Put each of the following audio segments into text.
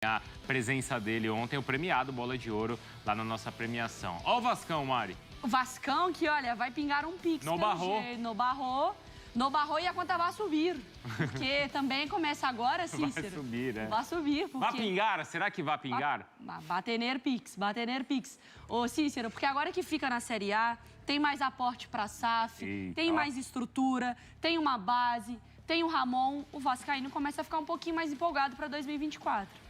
A presença dele ontem, o premiado Bola de Ouro, lá na nossa premiação. Ó o Vascão, Mari. O Vascão que, olha, vai pingar um pix. Não barrou. Não barrou e a conta vai subir. Porque também começa agora, Cícero. Vai subir, né? Vai subir, porque... Vai pingar? Será que vai pingar? Vai ter pix. Ô, Cícero, porque agora que fica na Série A, tem mais aporte pra SAF, tem mais estrutura, tem uma base, tem o Ramon. O vascaíno começa a ficar um pouquinho mais empolgado pra 2024.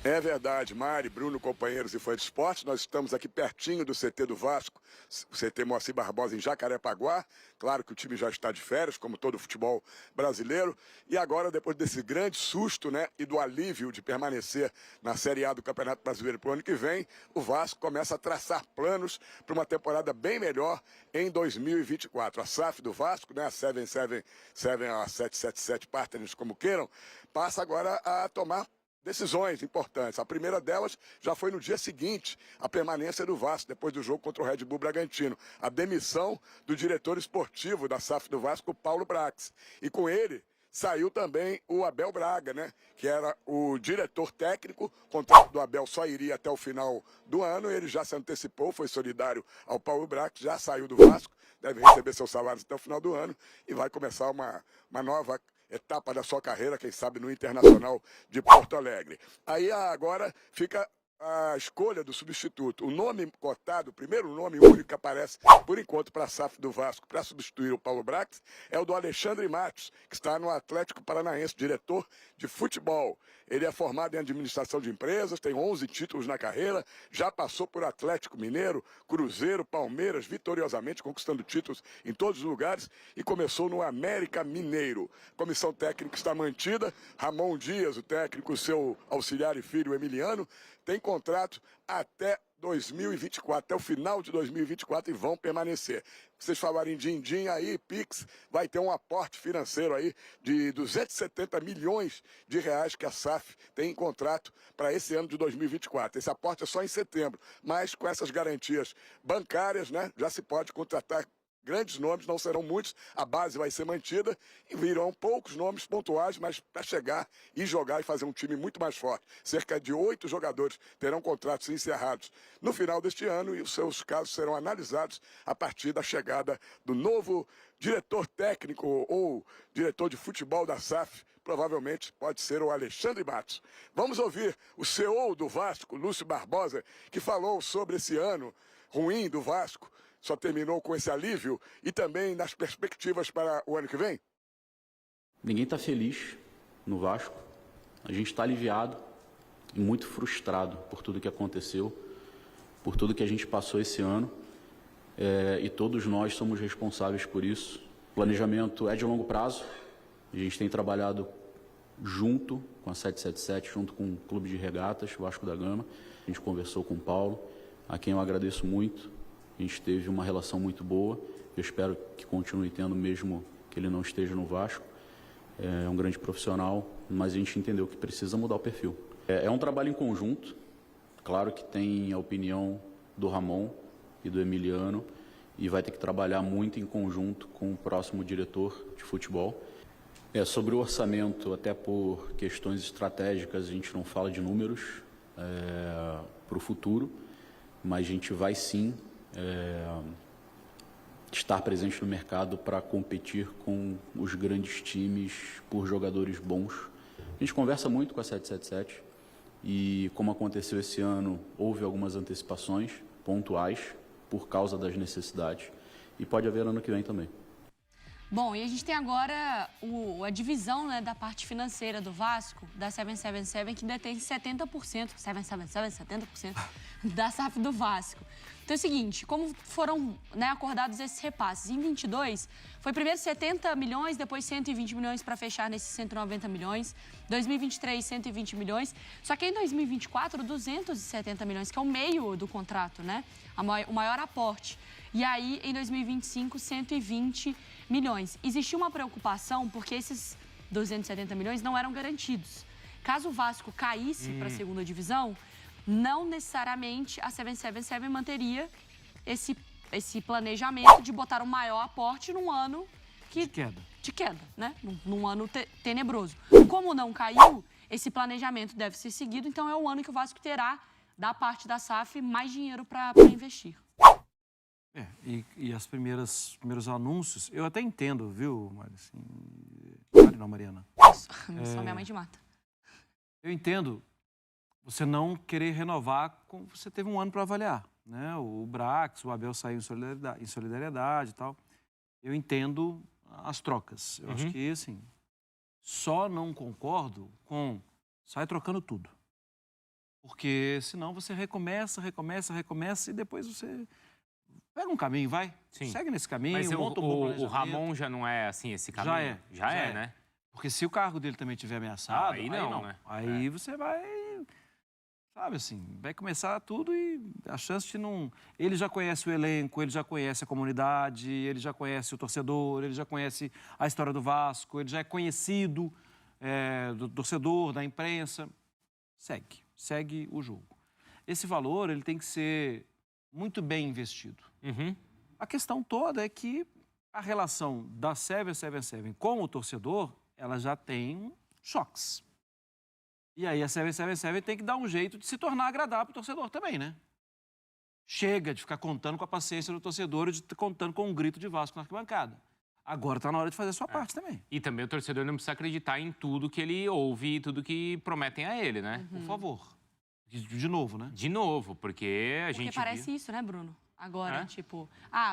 É verdade, Mari, Bruno, companheiros e fãs de esporte, nós estamos aqui pertinho do CT do Vasco, o CT Moacir Barbosa em Jacarepaguá. Claro que o time já está de férias, como todo o futebol brasileiro. E agora, depois desse grande susto, né, e do alívio de permanecer na Série A do Campeonato Brasileiro para o ano que vem, o Vasco começa a traçar planos para uma temporada bem melhor em 2024. A SAF do Vasco, né, a 777 Partners, como queiram, passa agora a tomar decisões importantes. A primeira delas já foi no dia seguinte, a permanência do Vasco, depois do jogo contra o Red Bull Bragantino. A demissão do diretor esportivo da SAF do Vasco, Paulo Brax. E com ele saiu também o Abel Braga, né? Que era o diretor técnico. O contrato do Abel só iria até o final do ano. Ele já se antecipou, foi solidário ao Paulo Brax, já saiu do Vasco, deve receber seus salários até o final do ano e vai começar uma nova etapa da sua carreira, quem sabe no Internacional de Porto Alegre. Aí agora fica a escolha do substituto. O nome cotado, o primeiro nome único que aparece por enquanto para a SAF do Vasco para substituir o Paulo Brax é o do Alexandre Matos, que está no Atlético Paranaense, diretor de futebol. Ele é formado em administração de empresas, tem 11 títulos na carreira, já passou por Atlético Mineiro, Cruzeiro, Palmeiras, vitoriosamente conquistando títulos em todos os lugares e começou no América Mineiro. Comissão técnica está mantida, Ramon Dias, o técnico, seu auxiliar e filho Emiliano, tem contrato até 2024, até o final de 2024 e vão permanecer. Vocês falaram em din-din aí, Pix, vai ter um aporte financeiro aí de 270 milhões de reais que a SAF tem em contrato para esse ano de 2024. Esse aporte é só em setembro, mas com essas garantias bancárias, né, já se pode contratar grandes nomes, não serão muitos, a base vai ser mantida e virão poucos nomes pontuais, mas para chegar e jogar e fazer um time muito mais forte. Cerca de 8 jogadores terão contratos encerrados no final deste ano e os seus casos serão analisados a partir da chegada do novo diretor técnico ou diretor de futebol da SAF, provavelmente pode ser o Alexandre Matos. Vamos ouvir o CEO do Vasco, Lúcio Barbosa, que falou sobre esse ano ruim do Vasco, só terminou com esse alívio e também nas perspectivas para o ano que vem? Ninguém está feliz no Vasco. A gente está aliviado e muito frustrado por tudo que aconteceu, por tudo que a gente passou esse ano. E todos nós somos responsáveis por isso. O planejamento é de longo prazo. A gente tem trabalhado junto com a 777, junto com o Clube de Regatas, Vasco da Gama. A gente conversou com o Paulo, a quem eu agradeço muito. A gente teve uma relação muito boa, eu espero que continue tendo mesmo que ele não esteja no Vasco. É um grande profissional, mas a gente entendeu que precisa mudar o perfil. É um trabalho em conjunto, claro que tem a opinião do Ramon e do Emiliano e vai ter que trabalhar muito em conjunto com o próximo diretor de futebol. Sobre o orçamento, até por questões estratégicas, a gente não fala de números para o futuro, mas a gente vai sim estar presente no mercado para competir com os grandes times por jogadores bons. A gente conversa muito com a 777 e, como aconteceu esse ano, houve algumas antecipações pontuais por causa das necessidades e pode haver ano que vem também. Bom, e a gente tem agora a divisão, né, da parte financeira do Vasco, da 777, que detém 70%, 70% da SAF do Vasco. Então é o seguinte, como foram, né, acordados esses repasses? Em 22, foi primeiro 70 milhões, depois 120 milhões para fechar nesses 190 milhões. 2023, 120 milhões. Só que em 2024, 270 milhões, que é o meio do contrato, né? O maior aporte. E aí, em 2025, 120 milhões. Existiu uma preocupação porque esses 270 milhões não eram garantidos. Caso o Vasco caísse para a segunda divisão, não necessariamente a 777 manteria esse planejamento de botar um maior aporte num ano de queda, né? Num ano tenebroso. Como não caiu, esse planejamento deve ser seguido. Então, é o ano que o Vasco terá, da parte da SAF, mais dinheiro para investir. E os primeiros anúncios, eu até entendo, viu, Mariana? Só minha mãe de mata. Eu entendo você não querer renovar como você teve um ano para avaliar, né? O Brax, o Abel saiu em solidariedade e tal. Eu entendo as trocas. Eu acho que, assim, só não concordo com sai trocando tudo. Porque senão você recomeça e depois você pega um caminho, vai. Sim. Segue nesse caminho, Mas monta um bom o planejamento. Ramon já não é assim esse caminho? Já é, né? Porque se o cargo dele também estiver ameaçado, Aí não, né? Aí você vai, sabe assim, vai começar tudo e a chance de não... Ele já conhece o elenco, ele já conhece a comunidade, ele já conhece o torcedor, ele já conhece a história do Vasco, ele já é conhecido do torcedor, da imprensa. Segue o jogo. Esse valor, ele tem que ser muito bem investido. A questão toda é que a relação da 777 com o torcedor, ela já tem choques. E aí a 777 tem que dar um jeito de se tornar agradável para o torcedor também, né? Chega de ficar contando com a paciência do torcedor e de contando com um grito de Vasco na arquibancada. Agora está na hora de fazer a sua parte também. E também o torcedor não precisa acreditar em tudo que ele ouve e tudo que prometem a ele, né? Por favor. De novo, né? De novo, porque a gente... Porque parece isso, né, Bruno? Agora,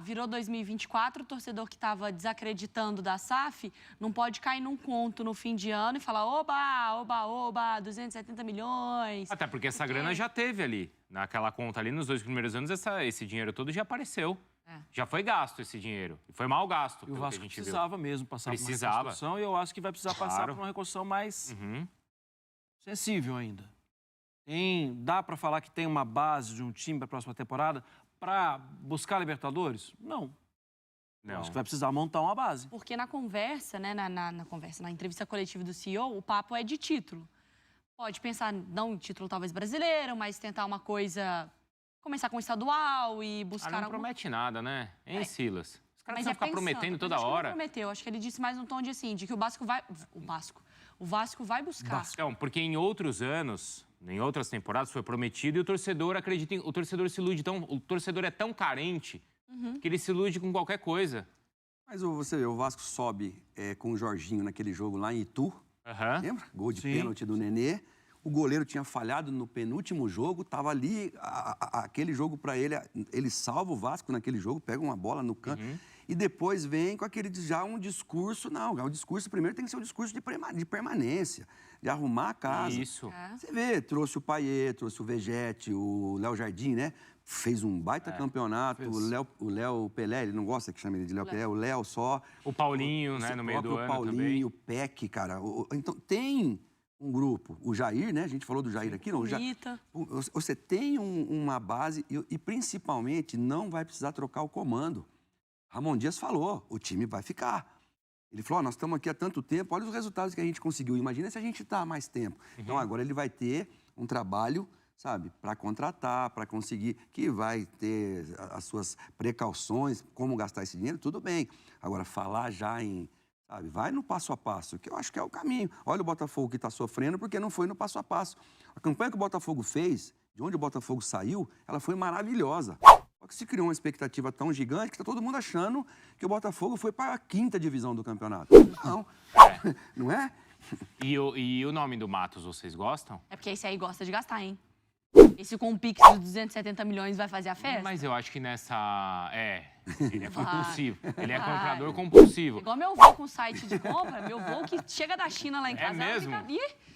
virou 2024, o torcedor que estava desacreditando da SAF não pode cair num conto no fim de ano e falar oba, 270 milhões. Até porque essa grana já teve ali, naquela conta ali, nos 2 primeiros anos, esse dinheiro todo já apareceu. Já foi gasto esse dinheiro. E foi mal gasto, E o pelo Vasco que a gente precisava mesmo passar por uma reconstrução e eu acho que vai precisar passar por uma reconstrução mais sensível ainda. Dá para falar que tem uma base de um time para a próxima temporada para buscar Libertadores? Não. Acho que vai precisar montar uma base. Porque na conversa, né, na entrevista coletiva do CEO, o papo é de título. Pode pensar, não em título talvez brasileiro, mas tentar uma coisa, começar com o estadual e buscar... Não promete nada, né? Silas? Os caras Mas precisam ficar prometendo toda hora. Não prometeu, acho que ele disse mais num tom de assim, de que o Vasco vai buscar. Então, porque em outros anos... Em outras temporadas foi prometido e o torcedor acredita, o torcedor se ilude. Então, o torcedor é tão carente que ele se ilude com qualquer coisa. Mas você vê, o Vasco sobe com o Jorginho naquele jogo lá em Itu. Lembra? Gol de pênalti do Nenê. O goleiro tinha falhado no penúltimo jogo, estava ali, aquele jogo para ele, ele salva o Vasco naquele jogo, pega uma bola no canto. E depois vem com aquele já um discurso, o discurso primeiro tem que ser um discurso de permanência, de arrumar a casa. Isso. Você vê, trouxe o Payet, trouxe o Vegete, o Léo Jardim, né? Fez um baita campeonato, o Léo Pelé, ele não gosta que chame ele de Léo Pelé, o Léo só. O Paulinho, né, no meio do ano Paulinho, também. o Peck, cara. Então, tem um grupo, o Jair, né? A gente falou do Jair aqui, não? Você tem uma base e principalmente não vai precisar trocar o comando. Ramon Dias falou, o time vai ficar. Ele falou, nós estamos aqui há tanto tempo, olha os resultados que a gente conseguiu. Imagina se a gente está há mais tempo. Então, agora ele vai ter um trabalho, sabe, para contratar, para conseguir, que vai ter as suas precauções, como gastar esse dinheiro, tudo bem. Agora, falar já em, sabe, vai no passo a passo, que eu acho que é o caminho. Olha o Botafogo que está sofrendo porque não foi no passo a passo. A campanha que o Botafogo fez, de onde o Botafogo saiu, ela foi maravilhosa. Só que se criou uma expectativa tão gigante que está todo mundo achando que o Botafogo foi para a 5ª divisão do campeonato. Não, não é? E o nome do Matos, vocês gostam? É porque esse aí gosta de gastar, hein? Esse com o Pix de 270 milhões vai fazer a festa? Mas eu acho que nessa... ele é compulsivo. Ele é comprador compulsivo. Igual meu avô com site de compra, meu avô que chega da China lá em casa. Mesmo?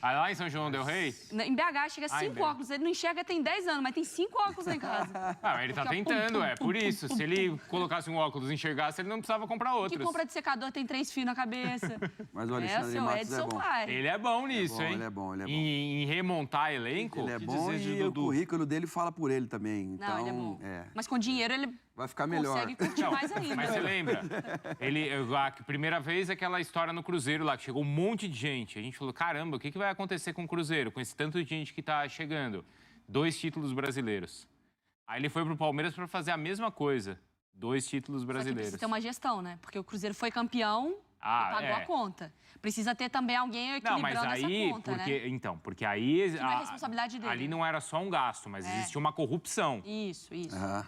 Lá em São João del Rei? Em BH chega 5 óculos. Ele não enxerga tem 10 anos, mas tem 5 óculos lá em casa. Ele tá tentando, por isso. Se ele colocasse um óculos e enxergasse, ele não precisava comprar outros. Que compra de secador tem 3 fios na cabeça. Mas o Alexandre Matos é bom. Ele é bom nisso, hein? Ele é bom. Em remontar elenco. Ele é bom e o currículo dele fala por ele também. Então, não, ele é bom. Mas com dinheiro ele vai ficar melhor. Consegue curtir mais ainda. Mas você lembra? A primeira vez, aquela história no Cruzeiro lá, que chegou um monte de gente. A gente falou, caramba, o que vai acontecer com o Cruzeiro, com esse tanto de gente que tá chegando? 2 títulos brasileiros. Aí ele foi pro Palmeiras para fazer a mesma coisa. 2 títulos brasileiros. Só que precisa ter uma gestão, né? Porque o Cruzeiro foi campeão, Pagou a conta. Precisa ter também alguém equilibrando essa conta, né? Então, porque aí... Que não é responsabilidade dele. Ali não era só um gasto, mas existia uma corrupção. Isso.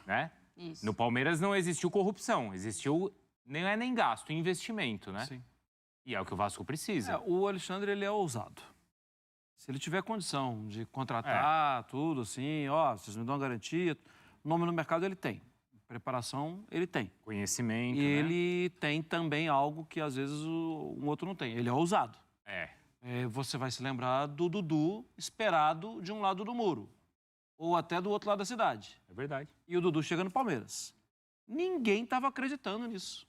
Né? Isso. No Palmeiras não existiu corrupção, existiu nem gasto, investimento, né? Sim. E é o que o Vasco precisa. O Alexandre, ele é ousado. Se ele tiver condição de contratar tudo, assim, vocês me dão uma garantia, nome no mercado ele tem. Preparação, ele tem. Conhecimento, E ele tem também algo que, às vezes, um outro não tem. Ele é ousado. Você vai se lembrar do Dudu esperado de um lado do muro. Ou até do outro lado da cidade. É verdade. E o Dudu chega no Palmeiras. Ninguém estava acreditando nisso.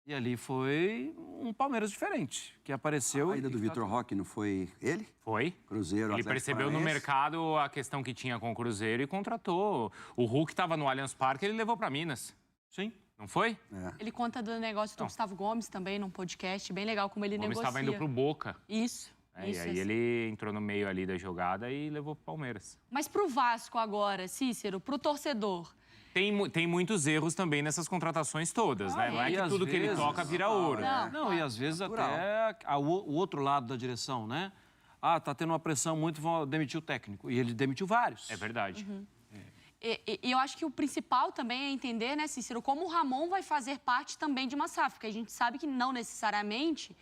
E ali foi um Palmeiras diferente, que apareceu... A ida do Vitor Roque não foi ele? Foi. Cruzeiro, Ele percebeu no mercado a questão que tinha com o Cruzeiro e contratou. O Hulk estava no Allianz Parque, ele levou para Minas. Sim. Não foi? Ele conta do negócio do Gustavo Gomes também, num podcast, bem legal como ele negocia. O Gomes estava indo pro Boca. Isso. E aí ele entrou no meio ali da jogada e levou pro Palmeiras. Mas pro Vasco agora, Cícero, pro torcedor... Tem muitos erros também nessas contratações todas, né? Não é que tudo que ele toca vira ouro. Não, e às vezes até o outro lado da direção, né? Tá tendo uma pressão muito, vão demitir o técnico. E ele demitiu vários. É verdade. E eu acho que o principal também é entender, né, Cícero, como o Ramon vai fazer parte também de uma SAF, porque a gente sabe que não necessariamente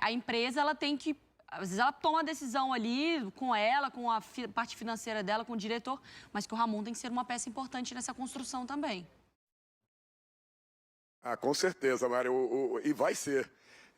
a empresa ela tem que... Às vezes ela toma a decisão ali com ela, com a parte financeira dela, com o diretor, mas que o Ramon tem que ser uma peça importante nessa construção também. Com certeza, Mário. E vai ser.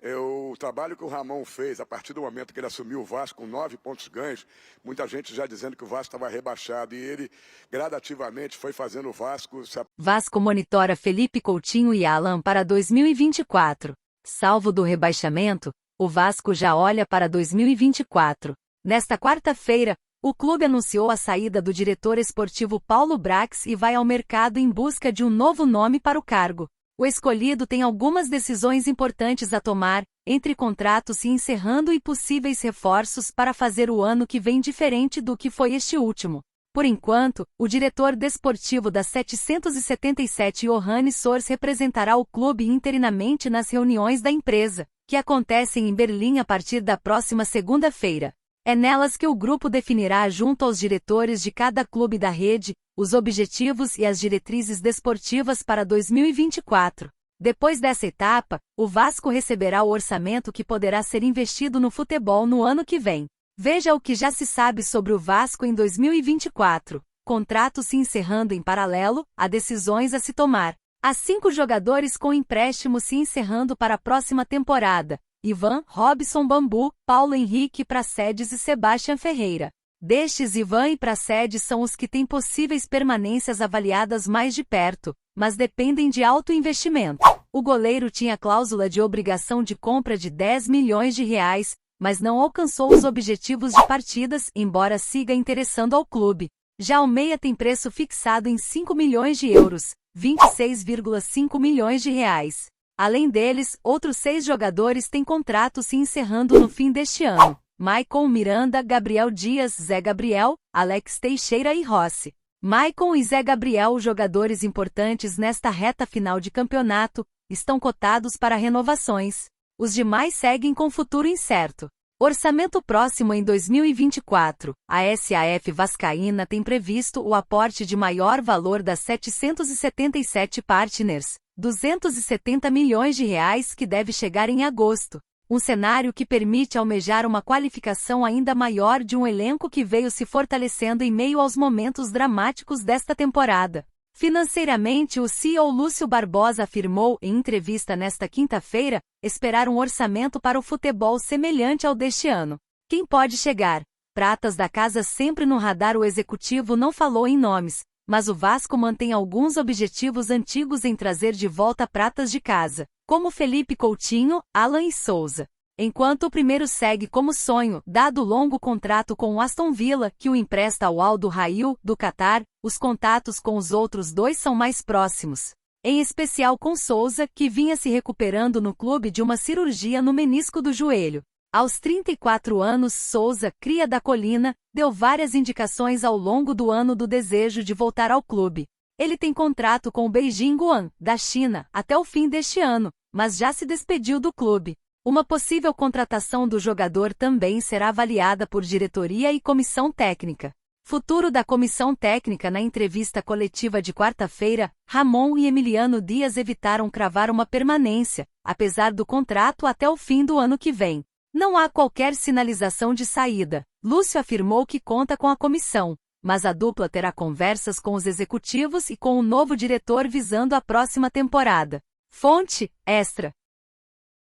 O trabalho que o Ramon fez a partir do momento que ele assumiu o Vasco com 9 pontos ganhos, muita gente já dizendo que o Vasco estava rebaixado e ele gradativamente foi fazendo o Vasco... Vasco monitora Felipe Coutinho e Alan para 2024. Salvo do rebaixamento, o Vasco já olha para 2024. Nesta quarta-feira, o clube anunciou a saída do diretor esportivo Paulo Brax e vai ao mercado em busca de um novo nome para o cargo. O escolhido tem algumas decisões importantes a tomar, entre contratos se encerrando e possíveis reforços para fazer o ano que vem diferente do que foi este último. Por enquanto, o diretor desportivo da 777 Johannes Sors representará o clube interinamente nas reuniões da empresa, que acontecem em Berlim a partir da próxima segunda-feira. É nelas que o grupo definirá junto aos diretores de cada clube da rede, os objetivos e as diretrizes desportivas para 2024. Depois dessa etapa, o Vasco receberá o orçamento que poderá ser investido no futebol no ano que vem. Veja o que já se sabe sobre o Vasco em 2024. Contrato se encerrando em paralelo, há decisões a se tomar. Há 5 jogadores com empréstimo se encerrando para a próxima temporada. Ivan, Robson Bambu, Paulo Henrique Praxedes e Sebastião Ferreira. Destes, Ivan e Praxedes são os que têm possíveis permanências avaliadas mais de perto, mas dependem de alto investimento. O goleiro tinha cláusula de obrigação de compra de 10 milhões de reais, mas não alcançou os objetivos de partidas, embora siga interessando ao clube. Já o meia tem preço fixado em 5 milhões de euros, 26,5 milhões de reais. Além deles, outros 6 jogadores têm contrato se encerrando no fim deste ano. Maicon Miranda, Gabriel Dias, Zé Gabriel, Alex Teixeira e Rossi. Maicon e Zé Gabriel, jogadores importantes nesta reta final de campeonato, estão cotados para renovações. Os demais seguem com futuro incerto. Orçamento próximo em 2024. A SAF Vascaína tem previsto o aporte de maior valor das 777 partners, 270 milhões de reais que deve chegar em agosto. Um cenário que permite almejar uma qualificação ainda maior de um elenco que veio se fortalecendo em meio aos momentos dramáticos desta temporada. Financeiramente, o CEO Lúcio Barbosa afirmou, em entrevista nesta quinta-feira, esperar um orçamento para o futebol semelhante ao deste ano. Quem pode chegar? Pratas da casa sempre no radar. O executivo não falou em nomes, mas o Vasco mantém alguns objetivos antigos em trazer de volta pratas de casa, como Felipe Coutinho, Alan e Souza. Enquanto o primeiro segue como sonho, dado o longo contrato com o Aston Villa, que o empresta ao Al Duhail, do Catar, os contatos com os outros 2 são mais próximos. Em especial com Souza, que vinha se recuperando no clube de uma cirurgia no menisco do joelho. Aos 34 anos, Souza, cria da Colina, deu várias indicações ao longo do ano do desejo de voltar ao clube. Ele tem contrato com o Beijing Guoan, da China, até o fim deste ano, mas já se despediu do clube. Uma possível contratação do jogador também será avaliada por diretoria e comissão técnica. Futuro da comissão técnica. Na entrevista coletiva de quarta-feira, Ramon e Emiliano Dias evitaram cravar uma permanência, apesar do contrato até o fim do ano que vem. Não há qualquer sinalização de saída. Lúcio afirmou que conta com a comissão, mas a dupla terá conversas com os executivos e com o novo diretor visando a próxima temporada. Fonte, Extra.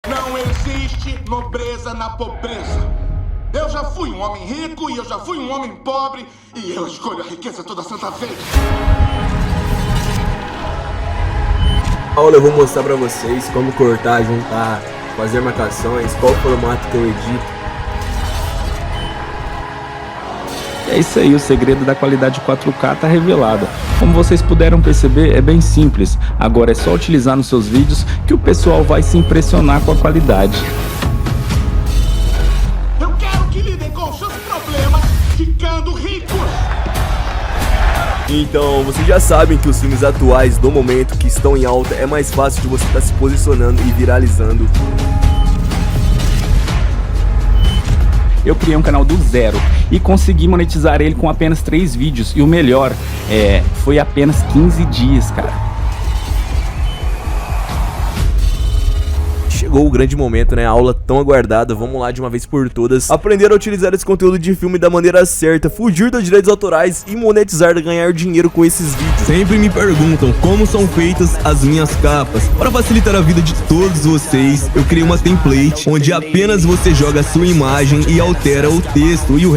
Não existe nobreza na pobreza. Eu já fui um homem rico e eu já fui um homem pobre e eu escolho a riqueza toda santa vez. Aula eu vou mostrar pra vocês como cortar, juntar, fazer marcações, qual formato que eu edito. É isso aí, o segredo da qualidade 4K tá revelado. Como vocês puderam perceber, é bem simples. Agora é só utilizar nos seus vídeos que o pessoal vai se impressionar com a qualidade. Eu quero que lidem com os seus problemas ficando ricos. Então, vocês já sabem que os filmes atuais do momento que estão em alta é mais fácil de você estar se posicionando e viralizando. Eu criei um canal do zero e consegui monetizar ele com apenas 3 vídeos. E o melhor, foi apenas 15 dias, cara. Chegou o grande momento, né? A aula tão aguardada, vamos lá de uma vez por todas. Aprender a utilizar esse conteúdo de filme da maneira certa, fugir dos direitos autorais e monetizar, ganhar dinheiro com esses vídeos. Sempre me perguntam como são feitas as minhas capas. Para facilitar a vida de todos vocês, eu criei uma template onde apenas você joga a sua imagem e altera o texto e o